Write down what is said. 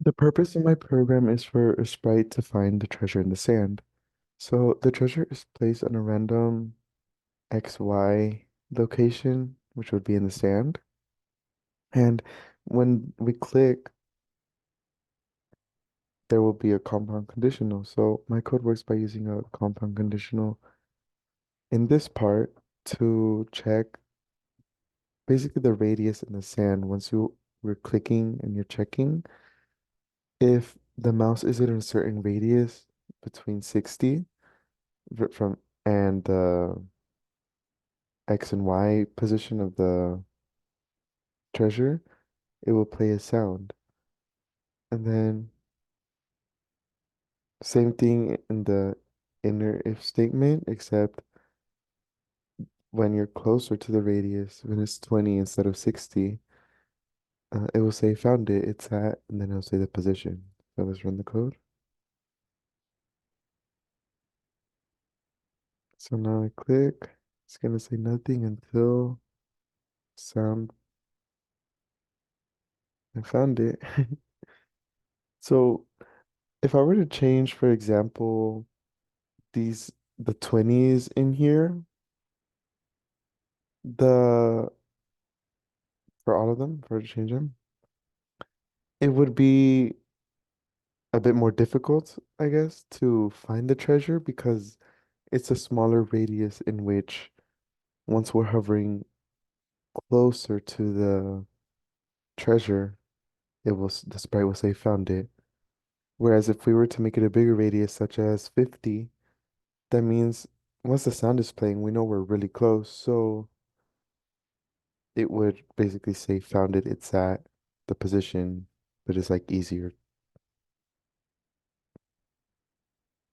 The purpose of my program is for a sprite to find the treasure in the sand. So the treasure is placed on a random XY location, which would be in the sand. And when we click, there will be a compound conditional. So my code works by using a compound conditional in this part to check basically the radius in the sand. Once you were clicking and you're checking, if the mouse is in a certain radius between 60 from and the X and Y position of the treasure, it will play a sound. And then same thing in the inner if statement, except when you're closer to the radius, when it's 20 instead of 60, it will say found it, it's at, and then it'll say the position. So let's run the code. So now I click, it's gonna say nothing until sound, I found it. So if I were to change, for example, the 20s in here, the for all of them, for to change them, it would be a bit more difficult, I guess, to find the treasure because it's a smaller radius in which once we're hovering closer to the treasure, the sprite will say found it. Whereas if we were to make it a bigger radius, such as 50, that means once the sound is playing, we know we're really close. So it would basically say found it, it's at the position, but it's like easier